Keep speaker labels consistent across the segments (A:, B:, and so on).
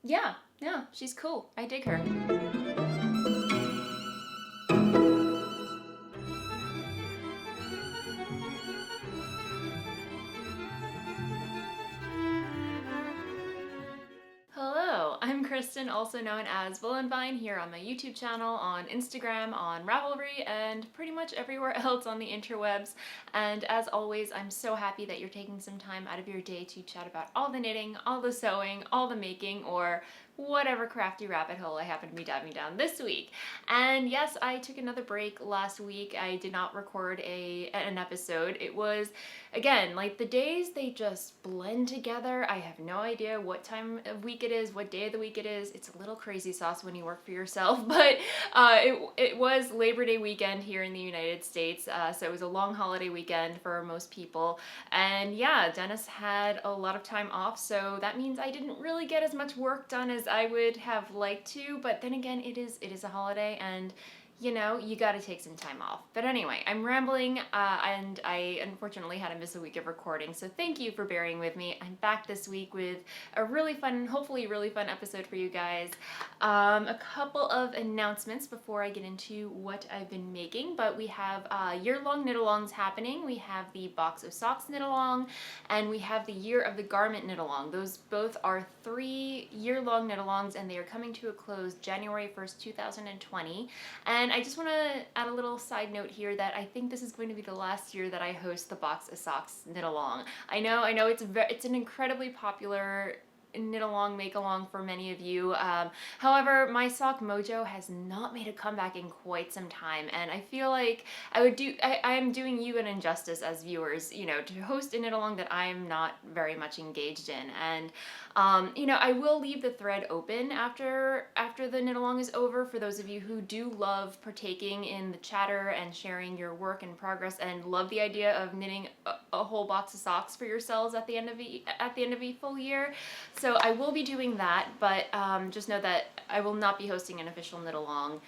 A: Yeah, yeah, she's cool. I dig her. Hello, I'm Kristen, also known as Voolenvine, here on my YouTube channel, on Instagram, on Ravelry, and pretty much everywhere else on the interwebs. And as always, I'm so happy that you're taking some time out of your day to chat about all the knitting, all the sewing, all the making, or whatever crafty rabbit hole I happen to be diving down this week. And yes, I took another break last week. I did not record an episode. It was, again, like the days, they just blend together. I have no idea what time of week it is, what day of the week it is. It's a little crazy sauce when you work for yourself, but it was Labor Day weekend here in the United States, so it was a long holiday weekend for most people. And yeah, Dennis had a lot of time off, so that means I didn't really get as much work done as I would have liked to, but then again, it is a holiday, and you know, you gotta take some time off. But anyway, I'm rambling, and I unfortunately had to miss a week of recording, so thank you for bearing with me. I'm back this week with a really fun, hopefully really fun episode for you guys. A couple of announcements before I get into what I've been making, but we have year-long knit-alongs happening. We have the Box of Socks knit-along, and we have the Year of the Garment knit-along. Those both are 3 year-long knit-alongs, and they are coming to a close January 1st, 2020. And I just want to add a little side note here that I think this is going to be the last year that I host the Box of Socks knit along. I know it's an incredibly popular knit along, make along for many of you. However, my sock mojo has not made a comeback in quite some time, and I feel like I am doing you an injustice as viewers, you know, to host a knit along that I am not very much engaged in. And you know, I will leave the thread open after the knit along is over for those of you who do love partaking in the chatter and sharing your work in progress and love the idea of knitting a whole box of socks for yourselves at the end of a full year. So I will be doing that, but just know that I will not be hosting an official knit along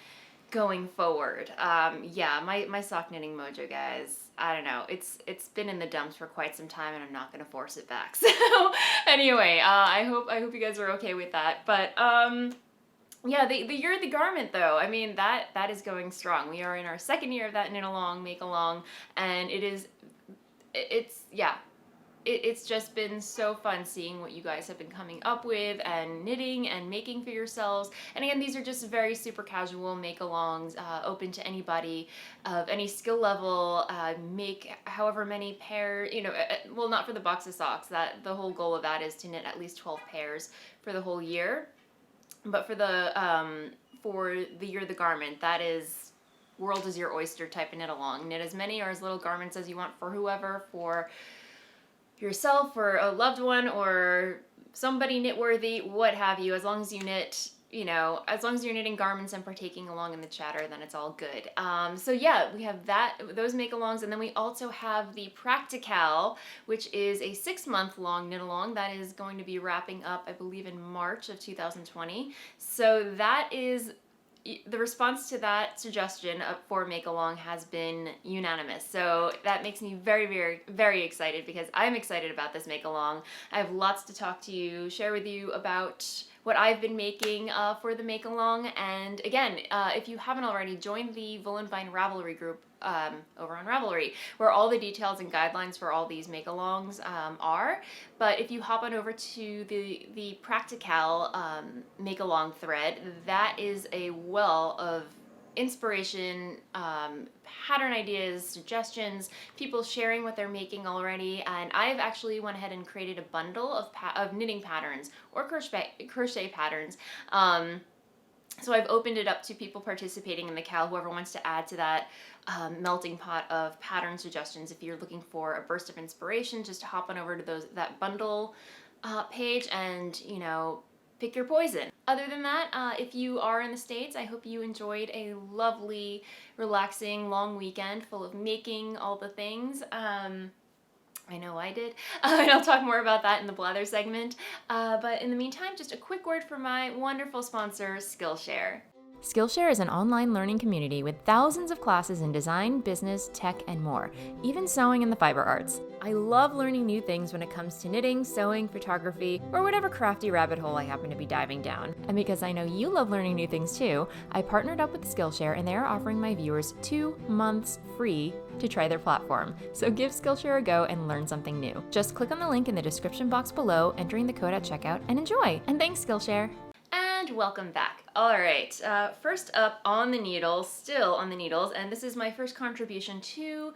A: going forward. Yeah, my sock knitting mojo, guys, I don't know. It's been in the dumps for quite some time, and I'm not gonna force it back. So anyway, I hope you guys are okay with that. But yeah, the Year of the Garment, though, I mean, that is going strong. We are in our 2nd year of that knit along, make along, and it's just been so fun seeing what you guys have been coming up with and knitting and making for yourselves. And again, these are just very super casual make-alongs, open to anybody of any skill level. Make however many pairs, you know, well, not for the box of socks. That the whole goal of that is to knit at least 12 pairs for the whole year. But for the Year of the Garment, that is world is your oyster type of knit along. Knit as many or as little garments as you want for whoever, for yourself or a loved one or somebody knit-worthy, what have you. As long as you knit, you know, as long as you're knitting garments and partaking along in the chatter, then it's all good. So yeah, we have those make-alongs, and then we also have the Practical, which is a 6-month-long knit-along that is going to be wrapping up, I believe, in March of 2020. So that is the response to that suggestion for make along has been unanimous. So that makes me very, very, very excited because I'm excited about this make along. I have lots to talk to you, share with you about what I've been making for the make along. And again, if you haven't already, join the Voolenvine Ravelry group over on Ravelry, where all the details and guidelines for all these make-alongs are. But if you hop on over to the Practical make-along thread, that is a well of inspiration, pattern ideas, suggestions, people sharing what they're making already, and I've actually went ahead and created a bundle of knitting patterns or crochet patterns. So I've opened it up to people participating in the Cal, whoever wants to add to that melting pot of pattern suggestions. If you're looking for a burst of inspiration, just hop on over to that bundle page and, you know, pick your poison. Other than that, if you are in the States, I hope you enjoyed a lovely, relaxing, long weekend full of making all the things. I know I did, and I'll talk more about that in the blather segment. But in the meantime, just a quick word from my wonderful sponsor, Skillshare. Skillshare is an online learning community with thousands of classes in design, business, tech, and more, even sewing and the fiber arts. I love learning new things when it comes to knitting, sewing, photography, or whatever crafty rabbit hole I happen to be diving down. And because I know you love learning new things too, I partnered up with Skillshare and they are offering my viewers 2 months free to try their platform. So give Skillshare a go and learn something new. Just click on the link in the description box below, entering the code at checkout, and enjoy! And thanks, Skillshare! And welcome back. All right, first up on the needles, still on the needles, and this is my first contribution to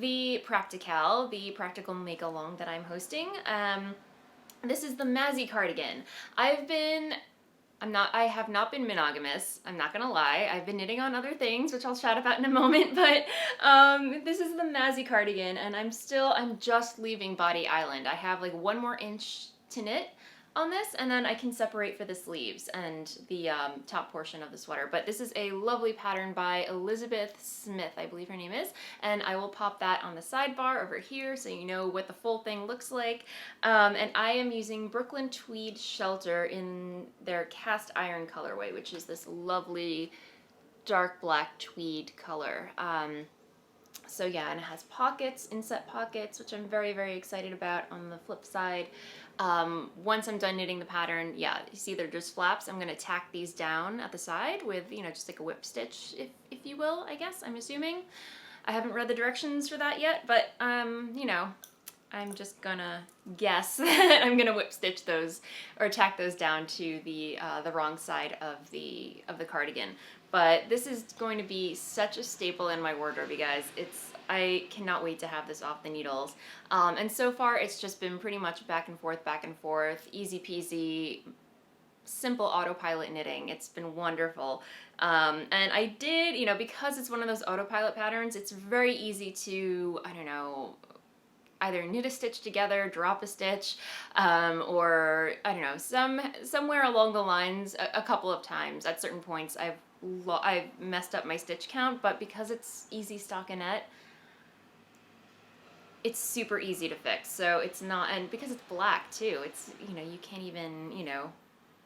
A: the Practical, the practical make-along that I'm hosting. This is the Mazzy cardigan. I have not been monogamous, I'm not gonna lie. I've been knitting on other things, which I'll chat about in a moment, but this is the Mazzy cardigan, and I'm just leaving Body Island. I have like 1 more inch to knit on this, and then I can separate for the sleeves and the top portion of the sweater. But this is a lovely pattern by Elizabeth Smith, I believe her name is, and I will pop that on the sidebar over here so you know what the full thing looks like. And I am using Brooklyn Tweed Shelter in their cast iron colorway, which is this lovely dark black tweed color. So yeah, and it has pockets, inset pockets, which I'm very, very excited about on the flip side. Once I'm done knitting the pattern, yeah, you see they're just flaps. I'm going to tack these down at the side with, you know, just like a whip stitch, if you will, I guess, I'm assuming. I haven't read the directions for that yet, but, you know, I'm just gonna guess that I'm gonna whip stitch those or tack those down to the wrong side of the cardigan. But this is going to be such a staple in my wardrobe, you guys. I cannot wait to have this off the needles. And so far, it's just been pretty much back and forth, easy peasy, simple autopilot knitting. It's been wonderful. And I did, you know, because it's one of those autopilot patterns, it's very easy to, I don't know, either knit a stitch together, drop a stitch, or I don't know, somewhere along the lines, a couple of times at certain points I've messed up my stitch count, but because it's easy stockinette, it's super easy to fix. So it's not, and because it's black too, it's, you know, you can't even, you know,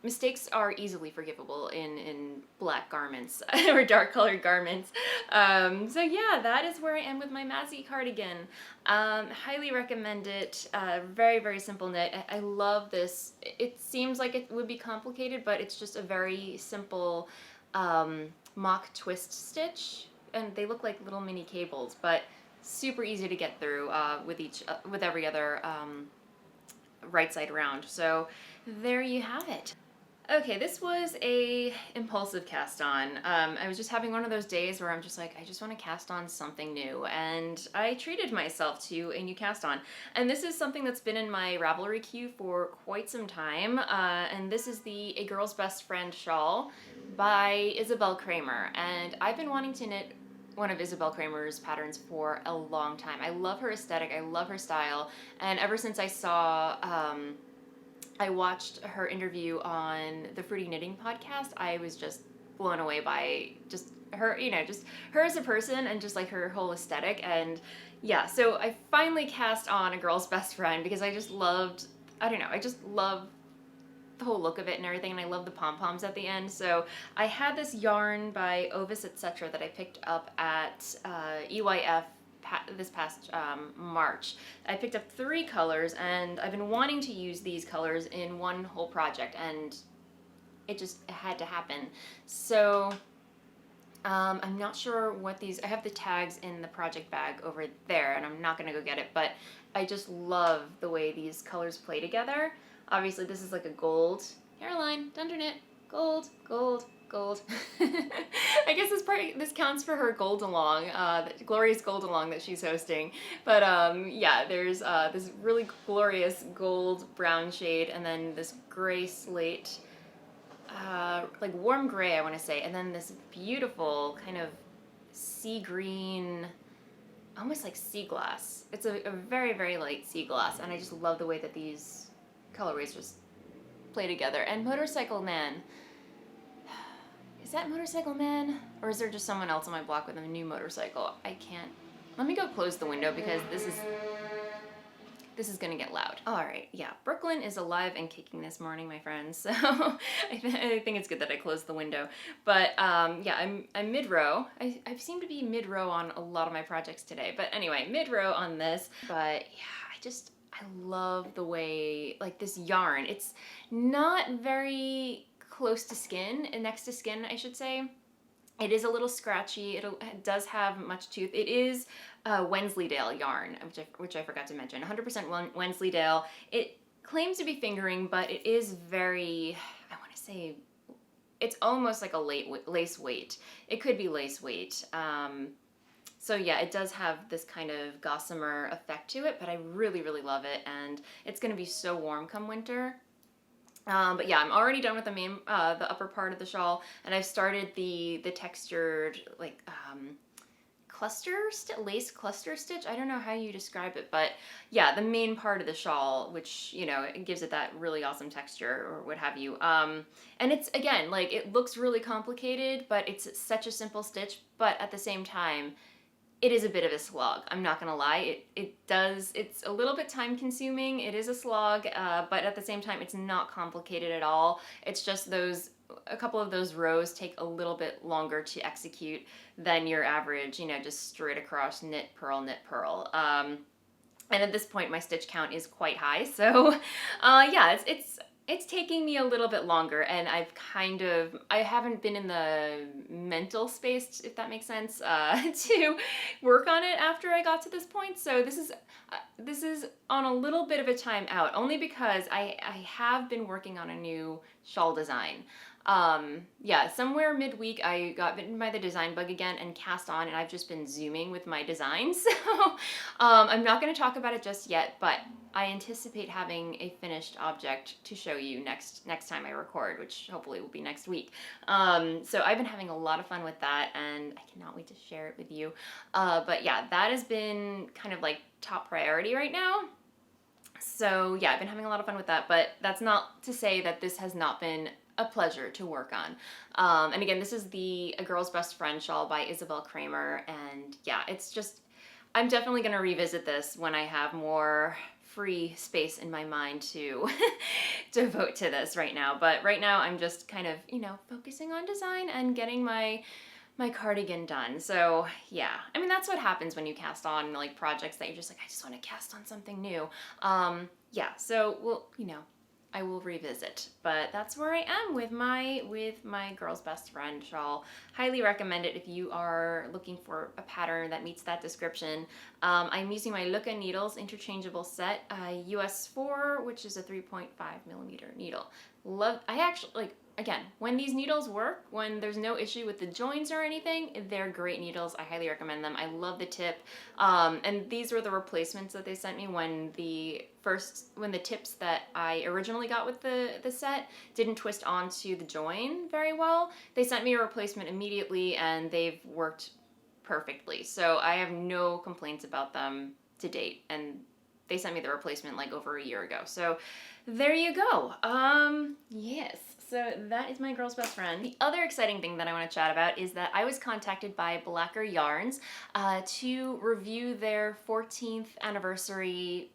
A: mistakes are easily forgivable in black garments or dark colored garments. So yeah, that is where I am with my Mazzy cardigan. Highly recommend it. Very, very simple knit. I love this. It seems like it would be complicated, but it's just a very simple mock twist stitch, and they look like little mini cables, but super easy to get through with every other right side around. So there you have it. Okay, this was a impulsive cast on. I was just having one of those days where I'm just like, I just want to cast on something new, and I treated myself to a new cast on. And this is something that's been in my Ravelry queue for quite some time, and this is the A Girl's Best Friend shawl by Isabel Kramer. And I've been wanting to knit one of Isabel Kramer's patterns for a long time. I love her aesthetic, I love her style, and ever since I watched her interview on the Fruity Knitting podcast, I was just blown away by just her, you know, just her as a person and just like her whole aesthetic. And yeah, so I finally cast on A Girl's Best Friend because I just loved, I don't know, I just love the whole look of it and everything, and I love the pom-poms at the end. So I had this yarn by Ovis Etc. that I picked up at EYF this past March. I picked up 3 colors, and I've been wanting to use these colors in one whole project, and it had to happen. So I'm not sure what these, I have the tags in the project bag over there, and I'm not gonna go get it, but I just love the way these colors play together. Obviously this is like a gold, Caroline, don't turn it, gold, gold, gold. I guess this counts for her gold along, glorious gold along that she's hosting. But yeah, there's this really glorious gold brown shade, and then this gray slate, like warm gray I want to say, and then this beautiful kind of sea green, almost like sea glass. It's a very, very light sea glass, and I just love the way that these colorways just play together. And Motorcycle Man. Is that Motorcycle Man? Or is there just someone else on my block with a new motorcycle? I can't. Let me go close the window because this this is gonna get loud. All right, yeah, Brooklyn is alive and kicking this morning, my friends. So I think it's good that I closed the window. But yeah, I'm mid-row. I seem to be mid-row on a lot of my projects today. But anyway, mid-row on this. But yeah, I love the way, like, this yarn. It's not very close to skin, next to skin, I should say. It is a little scratchy. It does have much tooth. It is Wensleydale yarn, which I forgot to mention. 100% Wensleydale. It claims to be fingering, but it is very, I want to say, it's almost like a lace weight. It could be lace weight. So yeah, it does have this kind of gossamer effect to it, but I really, really love it, and it's going to be so warm come winter. But yeah, I'm already done with the upper part of the shawl, and I've started the textured, like, lace cluster stitch. I don't know how you describe it, but yeah, the main part of the shawl, which, you know, it gives it that really awesome texture or what have you. And it's, again, like, it looks really complicated, but it's such a simple stitch, but at the same time, it is a bit of a slog. I'm not gonna lie. It's a little bit time consuming. It is a slog, but at the same time, it's not complicated at all. It's just a couple of those rows take a little bit longer to execute than your average, you know, just straight across knit, purl, knit, purl. And at this point, my stitch count is quite high. So yeah, it's taking me a little bit longer, and I haven't been in the mental space, if that makes sense, to work on it after I got to this point. So this is on a little bit of a time out, only because I have been working on a new shawl design. Yeah, somewhere midweek I got bitten by the design bug again and cast on, and I've just been zooming with my designs. So I'm not going to talk about it just yet, but I anticipate having a finished object to show you next time I record, which hopefully will be next week. So I've been having a lot of fun with that, and I cannot wait to share it with you. But yeah, that has been kind of like top priority right now. So yeah, I've been having a lot of fun with that, but that's not to say that this has not been a pleasure to work on. And again, this is A Girl's Best Friend shawl by Isabel Kramer, and yeah, it's just, I'm definitely going to revisit this when I have more free space in my mind to devote to this right now. But right now I'm just kind of, you know, focusing on design and getting my cardigan done. So yeah, I mean, that's what happens when you cast on, like, projects that you're just like, I just want to cast on something new. Yeah, so, well, you know, I will revisit, but that's where I am with my Girl's Best Friend shawl. Highly recommend it if you are looking for a pattern that meets that description. I'm using my Luca Needles interchangeable set, US 4, which is a 3.5 millimeter needle. I actually, like, again, when these needles work, when there's no issue with the joints or anything, they're great needles. I highly recommend them. I love the tip. And these were the replacements that they sent me when the tips that I originally got with the set didn't twist onto the join very well. They sent me a replacement immediately, and they've worked perfectly. So I have no complaints about them to date. And they sent me the replacement like over a year ago. So there you go. Yes. So that is my Girl's Best Friend. The other exciting thing that I want to chat about is that I was contacted by Blacker Yarns to review their 14th anniversary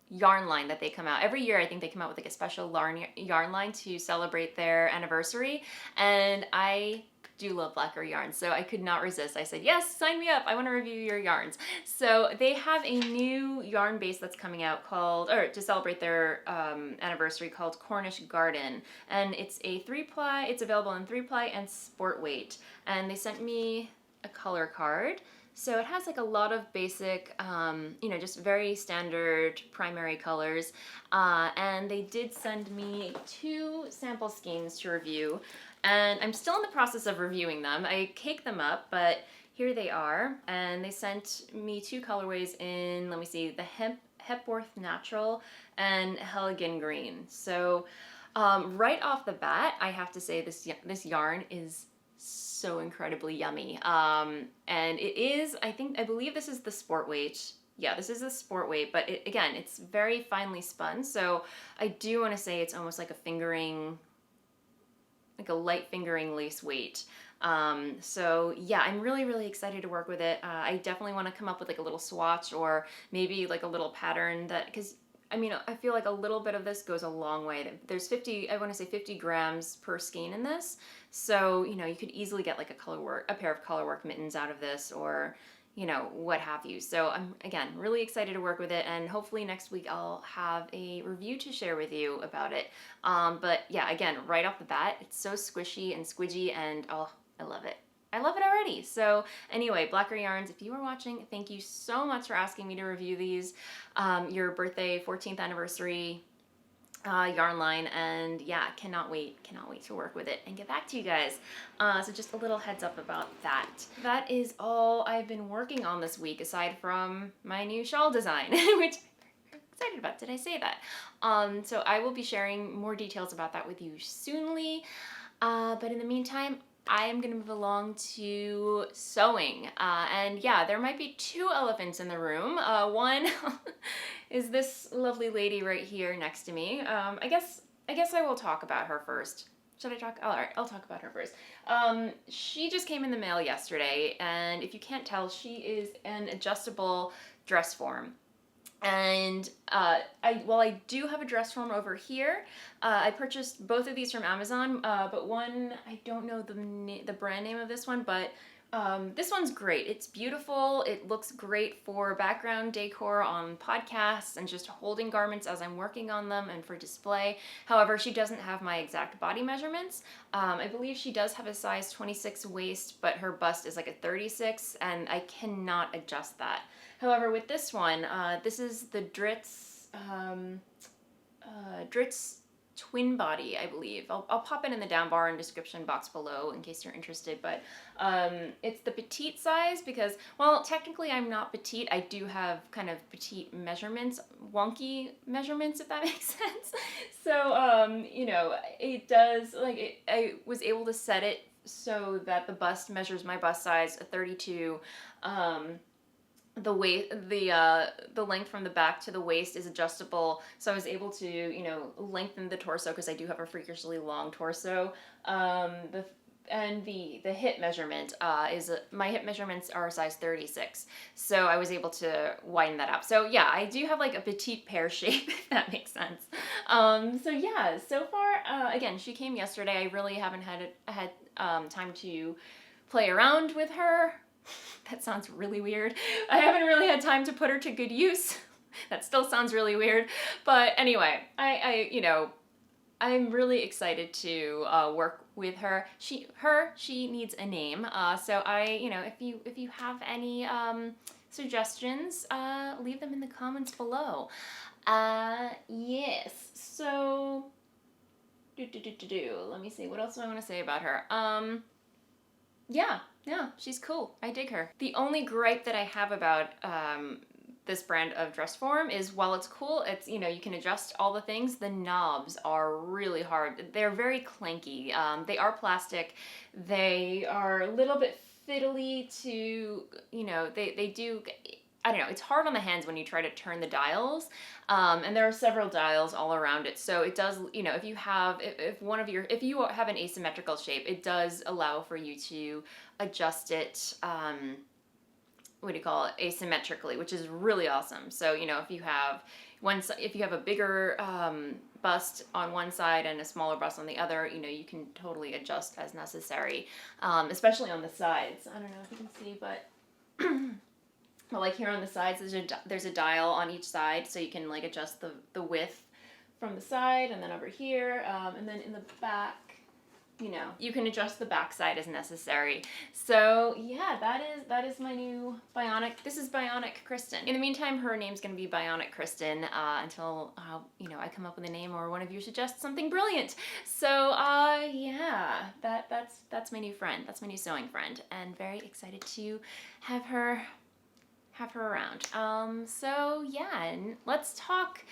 A: yarn line that they come out. Every year I think they come out with like a special yarn line to celebrate their anniversary, and I do love Blacker Yarns, so I could not resist. I said, yes, sign me up. I want to review your yarns. So they have a new yarn base that's coming out to celebrate their anniversary, called Cornish Garden. And it's a 3-ply. It's available in 3-ply and sport weight. And they sent me a color card. So it has like a lot of basic, you know, just very standard primary colors. And they did send me 2 sample skeins to review. And I'm still in the process of reviewing them. I caked them up, but here they are. And they sent me 2 colorways in, let me see, the Hepworth Natural and Helligan Green. So right off the bat, I have to say this yarn is so incredibly yummy. And it is, I believe this is the sport weight. Yeah, this is a sport weight, but again, it's very finely spun. So I do want to say it's almost like a fingering, like a light fingering lace weight. So yeah, I'm really, really excited to work with it. I definitely want to come up with like a little swatch, or maybe like a little pattern because I mean, I feel like a little bit of this goes a long way. There's 50, I want to say 50 grams per skein in this. So, you know, you could easily get like a pair of colorwork mittens out of this, or, you know, what have you. So I'm, again, really excited to work with it, and hopefully next week I'll have a review to share with you about it. But yeah, again, right off the bat, it's so squishy and squidgy, and oh, I love it. I love it already. So anyway, Blacker Yarns, if you are watching, thank you so much for asking me to review these. Your birthday 14th anniversary yarn line, and yeah, cannot wait to work with it and get back to you guys. So just a little heads up about that. That is all I've been working on this week, aside from my new shawl design, which I'm excited about. Did I say that? So I will be sharing more details about that with you soonly. But in the meantime, I am going to move along to sewing. And yeah, there might be two elephants in the room. One is this lovely lady right here next to me. I guess I will talk about her first. Should I talk? Oh, all right, I'll talk about her first. She just came in the mail yesterday, and if you can't tell, she is an adjustable dress form. And while I do have a dress form over here, I purchased both of these from Amazon, but one, I don't know the brand name of this one, but this one's great. It's beautiful. It looks great for background decor on podcasts and just holding garments as I'm working on them and for display. However, she doesn't have my exact body measurements. I believe she does have a size 26 waist, but her bust is like a 36, and I cannot adjust that. However, with this one, this is the Dritz, Dritz twin body, I believe. I'll pop it in the down bar and description box below in case you're interested, but it's the petite size because, well, technically I'm not petite. I do have kind of petite measurements, wonky measurements, if that makes sense. So, you know, it does, like, I was able to set it so that the bust measures my bust size, a 32. The weight, the length from the back to the waist is adjustable, so I was able to, you know, lengthen the torso because I do have a freakishly long torso. The hip measurement my hip measurements are a size 36, so I was able to widen that up. So yeah, I do have like a petite pear shape, if that makes sense. So yeah, so far, again, she came yesterday. I really haven't had time to play around with her. That sounds really weird. I haven't really had time to put her to good use. That still sounds really weird. But anyway, you know, I'm really excited to work with her. She needs a name. So you know, if you have any suggestions, leave them in the comments below. Yes. So, let me see. What else do I want to say about her? Yeah, she's cool. I dig her. The only gripe that I have about this brand of dress form is, while it's cool, it's, you know, you can adjust all the things, the knobs are really hard. They're very clanky. They are plastic. They are a little bit fiddly to, you know, they do, I don't know, it's hard on the hands when you try to turn the dials, and there are several dials all around it, so it does, you know, if you have an asymmetrical shape, it does allow for you to adjust it, what do you call it, asymmetrically, which is really awesome. So, you know, if you have a bigger bust on one side and a smaller bust on the other, you know, you can totally adjust as necessary, especially on the sides. I don't know if you can see, but well, like here on the sides, there's a dial on each side, so you can like adjust the width from the side, and then over here, and then in the back, you know, you can adjust the back side as necessary. So yeah, that is my new Bionic. This is Bionic Kristen. In the meantime, her name's gonna be Bionic Kristen until you know, I come up with a name or one of you suggests something brilliant. So yeah, that's my new friend. That's my new sewing friend, and very excited to have her around. So yeah, and let's talk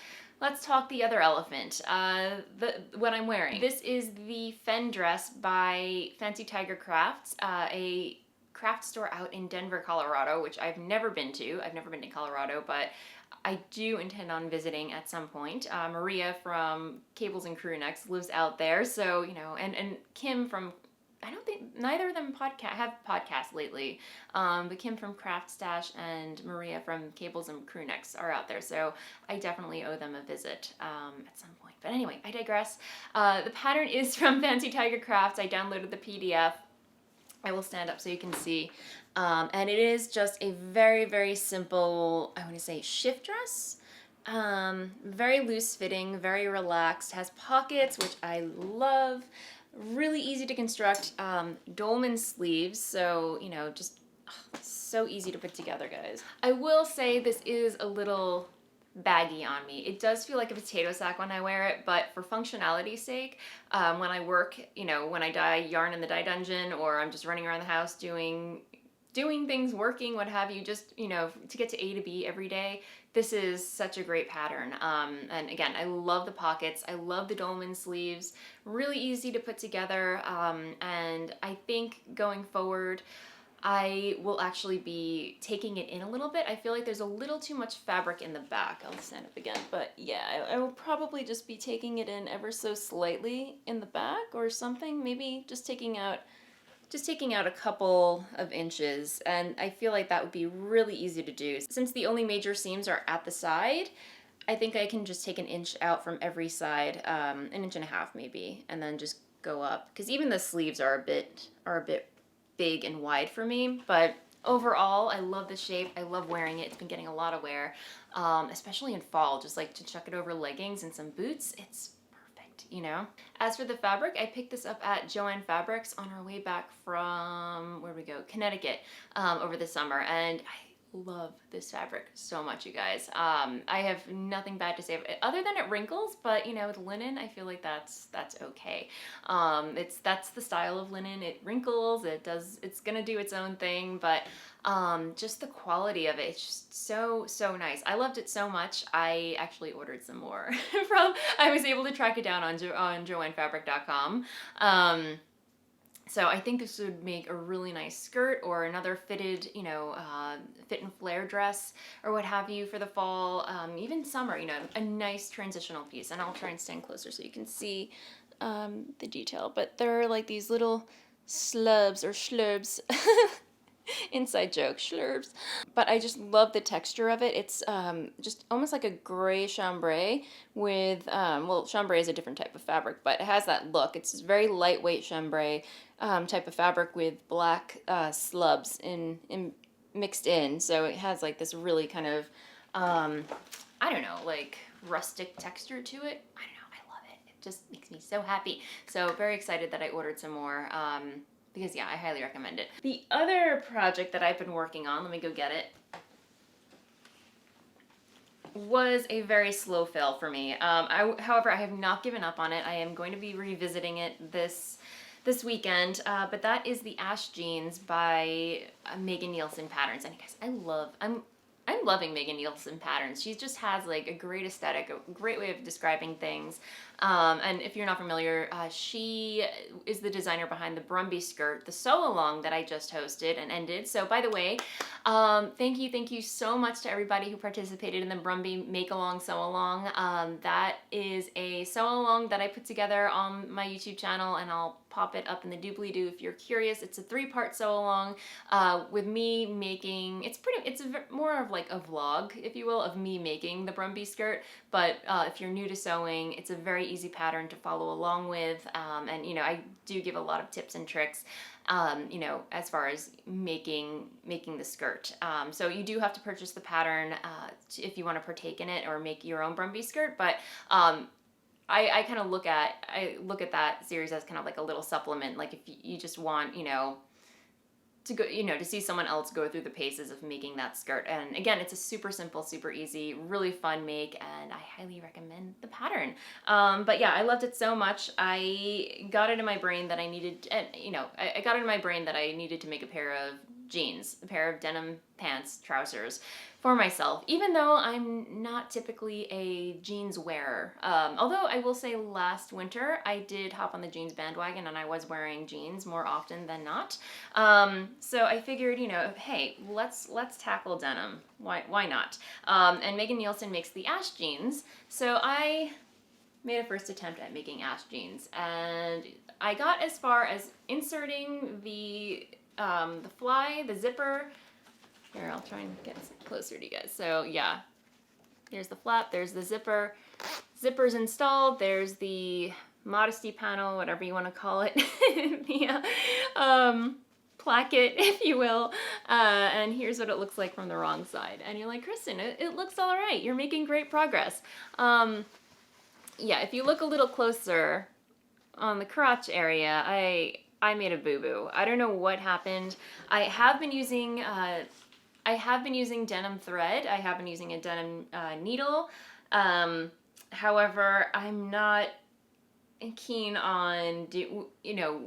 A: the other elephant, what I'm wearing. This is the Fen Dress by Fancy Tiger Crafts, a craft store out in Denver, Colorado, which I've never been to. I've never been to Colorado, but I do intend on visiting at some point. Maria from Cables and Crew Necks lives out there, so, you know, and Kim from I don't think neither of them have podcasts lately. But Kim from Craft Stash and Maria from Cables and Crew Necks are out there, so I definitely owe them a visit at some point. But anyway, I digress. The pattern is from Fancy Tiger Crafts. I downloaded the PDF. I will stand up so you can see. And it is just a very, very simple, I want to say, shift dress. Very loose fitting, very relaxed, has pockets, which I love. Really easy to construct. Dolman sleeves, so, you know, just so easy to put together, guys. I will say this is a little baggy on me. It does feel like a potato sack when I wear it, but for functionality's sake, when I work, you know, when I dye yarn in the dye dungeon, or I'm just running around the house doing things, working, what have you, just, you know, to get to A to B every day, this is such a great pattern. And again, I love the pockets. I love the dolman sleeves. Really easy to put together. And I think going forward, I will actually be taking it in a little bit. I feel like there's a little too much fabric in the back. I'll stand up again. But yeah, I will probably just be taking it in ever so slightly in the back or something. Maybe just taking out a couple of inches, and I feel like that would be really easy to do. Since the only major seams are at the side, I think I can just take an inch out from every side, an inch and a half maybe, and then just go up. Because even the sleeves are a bit big and wide for me, but overall, I love the shape. I love wearing it. It's been getting a lot of wear, especially in fall, just like to chuck it over leggings and some boots. It's you know. As for the fabric, I picked this up at Joann Fabrics on our way back from, where we go, Connecticut, over the summer, and I love this fabric so much, you guys. I have nothing bad to say of it, other than it wrinkles, but you know, with linen, I feel like that's okay. That's the style of linen. It wrinkles, it's gonna do its own thing, but just the quality of it, it's just so nice. I loved it so much, I actually ordered some more I was able to track it down on joannfabric.com. So I think this would make a really nice skirt or another fitted, you know, fit and flare dress or what have you for the fall, even summer, you know, a nice transitional piece. And I'll try and stand closer so you can see the detail. But there are like these little slubs or schlurbs. Inside joke, schlurbs. But I just love the texture of it. It's just almost like a gray chambray with, well, chambray is a different type of fabric, but it has that look. It's very lightweight chambray type of fabric with black slubs mixed in. So it has like this really kind of, I don't know, like rustic texture to it. I don't know, I love it. It just makes me so happy. So very excited that I ordered some more. Because yeah, I highly recommend it. The other project that I've been working on, let me go get it, was a very slow fail for me. However, I have not given up on it. I am going to be revisiting it this weekend, but that is the Ash Jeans by Megan Nielsen Patterns. And you guys, I'm loving Megan Nielsen Patterns. She just has like a great aesthetic, a great way of describing things. And if you're not familiar, she is the designer behind the Brumby skirt, the sew along that I just hosted and ended. So by the way, thank you so much to everybody who participated in the Brumby make along sew along. That is a sew along that I put together on my YouTube channel, and I'll pop it up in the doobly-doo if you're curious. It's a 3-part sew along with me making, it's more of like a vlog, if you will, of me making the Brumby skirt. But if you're new to sewing, it's a very easy pattern to follow along with. And you know, I do give a lot of tips and tricks, you know, as far as making the skirt. So you do have to purchase the pattern if you want to partake in it or make your own Brumby skirt. But I kind of look at that series as kind of like a little supplement. Like if you just want, you know, to go, you know, to see someone else go through the paces of making that skirt. And again, it's a super simple, super easy, really fun make, and I highly recommend the pattern. But yeah, I loved it so much. I got it in my brain that I needed, you know, I got it in my brain that I needed to make a pair of jeans, a pair of denim pants, trousers for myself, even though I'm not typically a jeans wearer. Although I will say last winter I did hop on the jeans bandwagon and I was wearing jeans more often than not. So I figured, you know, hey, let's tackle denim. Why not? And Megan Nielsen makes the Ash jeans, so I made a first attempt at making Ash jeans, and I got as far as inserting the zipper. Here, I'll try and get closer to you guys. So yeah, here's the flap, there's the zipper. Zipper's installed, there's the modesty panel, whatever you want to call it. The placket, if you will. And here's what it looks like from the wrong side. And you're like, Kristen, it looks all right. You're making great progress. Yeah, if you look a little closer on the crotch area, I made a boo-boo. I don't know what happened. I have been using denim thread. I have been using a denim needle. However, I'm not keen on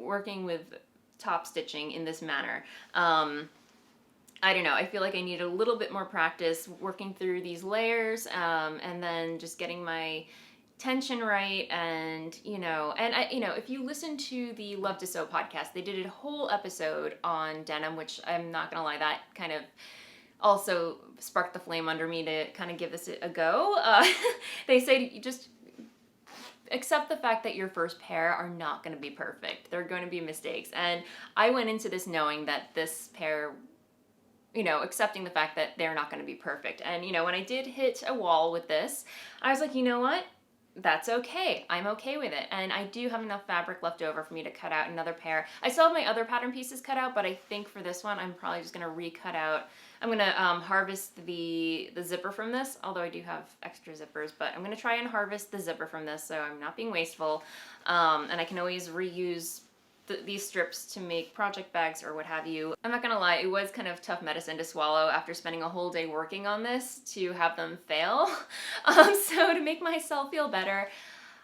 A: working with top stitching in this manner. I don't know, I feel like I need a little bit more practice working through these layers, and then just getting my tension right. And if you listen to the Love to Sew podcast, they did a whole episode on denim, which I'm not gonna lie, that kind of also sparked the flame under me to kind of give this a go. They say just accept the fact that your first pair are not going to be perfect. They're going to be mistakes. And I went into this knowing that this pair, accepting the fact that they're not going to be perfect. And, when I did hit a wall with this, I was like, you know what? That's okay. I'm okay with it. And I do have enough fabric left over for me to cut out another pair. I still have my other pattern pieces cut out, but I think for this one, I'm probably just going to recut out. I'm going to harvest the zipper from this, although I do have extra zippers, but I'm going to try and harvest the zipper from this so I'm not being wasteful. And I can always reuse these strips to make project bags or what have you. I'm not gonna lie, it was kind of tough medicine to swallow after spending a whole day working on this to have them fail. So to make myself feel better,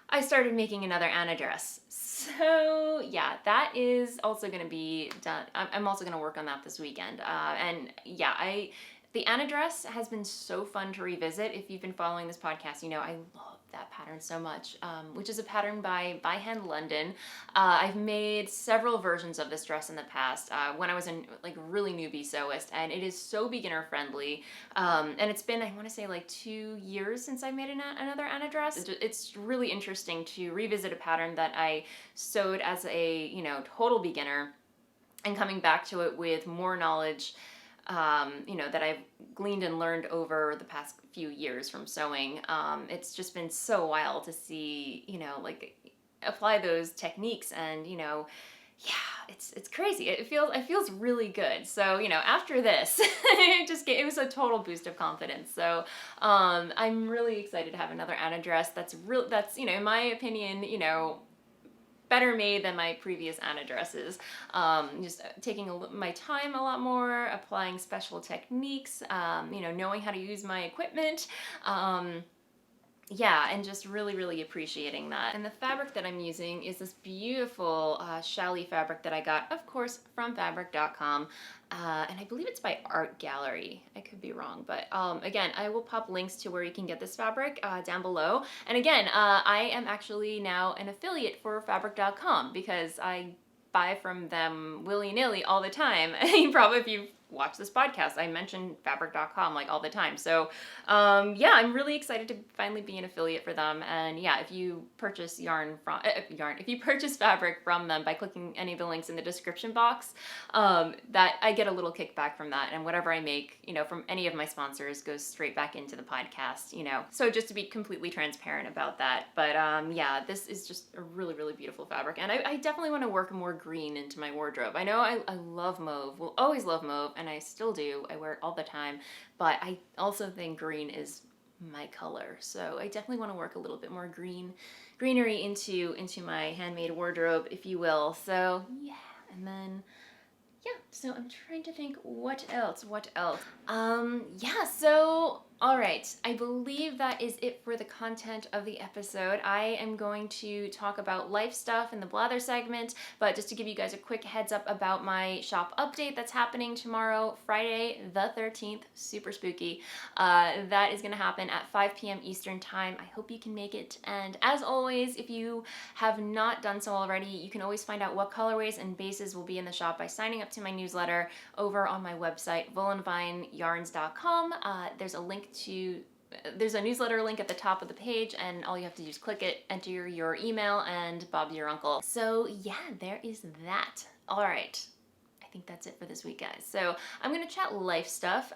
A: I started making another Anna dress. So yeah, that is also gonna be done. I'm also gonna work on that this weekend. And yeah, the Anna dress has been so fun to revisit. If you've been following this podcast, I love that pattern so much, which is a pattern by Hand London. I've made several versions of this dress in the past when I was in really newbie sewist, and it is so beginner friendly. And it's been, I want to say 2 years since I made another Anna dress. It's really interesting to revisit a pattern that I sewed as a total beginner, and coming back to it with more knowledge that I've gleaned and learned over the past few years from sewing. It's just been so wild to see, apply those techniques, and, yeah, it's crazy. It feels really good. So, after this, it was a total boost of confidence. So, I'm really excited to have another Anna dress that's in my opinion, better made than my previous Anna dresses. Just taking my time a lot more, applying special techniques, knowing how to use my equipment. Yeah, and just really, really appreciating that. And the fabric that I'm using is this beautiful challis fabric that I got, of course, from fabric.com. And I believe it's by Art Gallery. I could be wrong, but again, I will pop links to where you can get this fabric down below. And again, I am actually now an affiliate for fabric.com because I buy from them willy-nilly all the time. Probably if you've watched this podcast, I mention fabric.com all the time. So yeah, I'm really excited to finally be an affiliate for them. And yeah, if you purchase if you purchase fabric from them by clicking any of the links in the description box, that I get a little kickback from that, and whatever I make, from any of my sponsors goes straight back into the podcast, So just to be completely transparent about that. But yeah, this is just a really, really beautiful fabric, and I definitely want to work more green into my wardrobe. I know I love mauve, will always love mauve, and I still do. I wear it all the time, but I also think green is my color. So I definitely want to work a little bit more greenery into my handmade wardrobe, if you will. So yeah, and then yeah, so I'm trying to think what else. Yeah, so all right, I believe that is it for the content of the episode. I am going to talk about life stuff in the blather segment, but just to give you guys a quick heads up about my shop update that's happening tomorrow, Friday the 13th, super spooky. That is going to happen at 5 p.m. Eastern time. I hope you can make it. And as always, if you have not done so already, you can always find out what colorways and bases will be in the shop by signing up to my newsletter over on my website, voolenvineyarns.com. There's a link to there's a newsletter link at the top of the page, and all you have to do is click it, enter your email, and Bob's your uncle. So yeah, there is that. All right. I think that's it for this week, guys. So I'm gonna chat life stuff,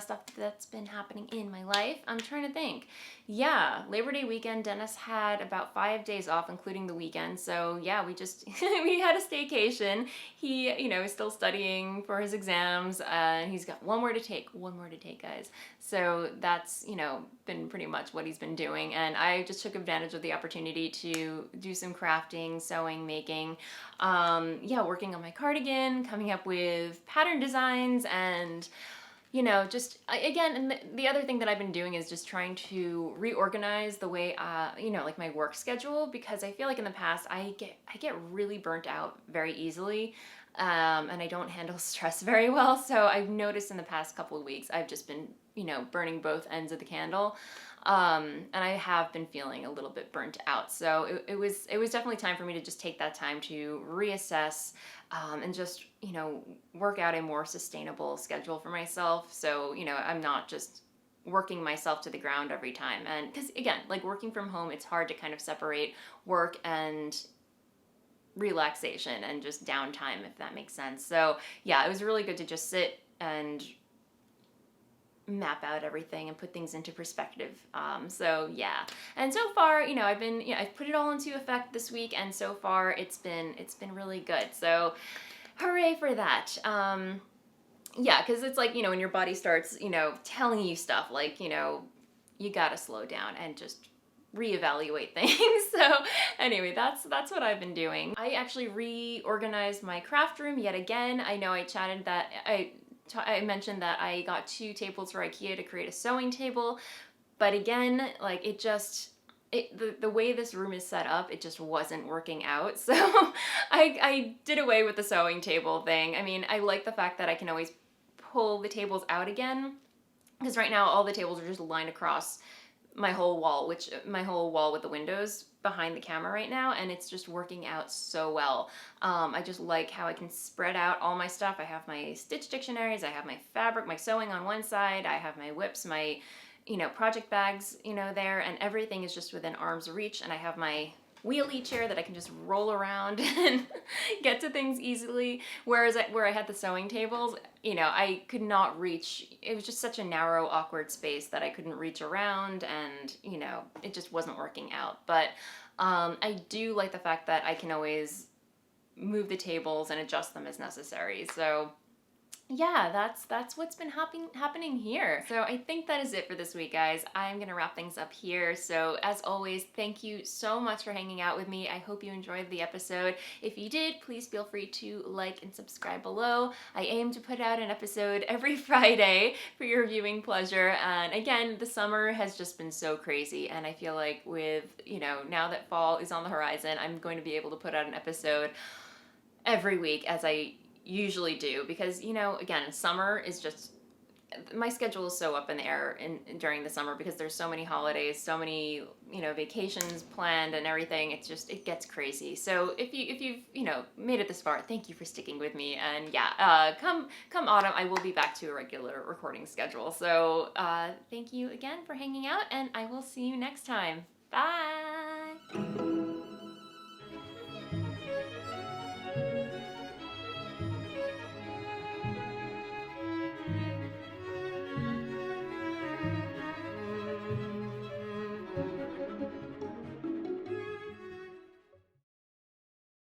A: stuff that's been happening in my life. I'm trying to think. Yeah, Labor Day weekend, Dennis had about 5 days off, including the weekend. So yeah, we just we had a staycation. He, is still studying for his exams, and he's got one more to take, guys. So that's, been pretty much what he's been doing. And I just took advantage of the opportunity to do some crafting, sewing, making, working on my cardigan, coming up with pattern designs, and just again, and the other thing that I've been doing is just trying to reorganize the way, like my work schedule, because I feel like in the past I get really burnt out very easily, and I don't handle stress very well. So I've noticed in the past couple of weeks I've just been, burning both ends of the candle. And I have been feeling a little bit burnt out. So it was definitely time for me to just take that time to reassess, and just, work out a more sustainable schedule for myself. So, I'm not just working myself to the ground every time. And because again, like working from home, it's hard to kind of separate work and relaxation and just downtime, if that makes sense. So yeah, it was really good to just sit and map out everything and put things into perspective. So yeah, and so far, I've put it all into effect this week, and so far it's been really good. So hooray for that. Yeah, because it's like, when your body starts, telling you stuff like, you gotta slow down and just reevaluate things. So anyway, that's what I've been doing. I actually reorganized my craft room yet again. I know I chatted that I mentioned that I got 2 tables for IKEA to create a sewing table, but again, like the way this room is set up, it just wasn't working out. So I did away with the sewing table thing. I mean, I like the fact that I can always pull the tables out again, because right now all the tables are just lined across my whole wall with the windows behind the camera right now, and it's just working out so well. I just like how I can spread out all my stuff. I have my stitch dictionaries, I have my fabric, my sewing on one side, I have my whips, my project bags, there, and everything is just within arm's reach, and I have my wheelie chair that I can just roll around and get to things easily. Whereas where I had the sewing tables, I could not reach. It was just such a narrow, awkward space that I couldn't reach around, and it just wasn't working out. But I do like the fact that I can always move the tables and adjust them as necessary. So yeah, that's what's been happening here. So I think that is it for this week, guys. I'm gonna wrap things up here. So as always, thank you so much for hanging out with me. I hope you enjoyed the episode. If you did, please feel free to like and subscribe below. I aim to put out an episode every Friday for your viewing pleasure. And again, the summer has just been so crazy, and I feel like with, now that fall is on the horizon, I'm going to be able to put out an episode every week as I usually do, because again, summer is just, my schedule is so up in the air during the summer, because there's so many holidays, so many vacations planned and everything. It gets crazy. So if you've made it this far, thank you for sticking with me. And yeah, come autumn, I will be back to a regular recording schedule. So thank you again for hanging out, and I will see you next time. Bye.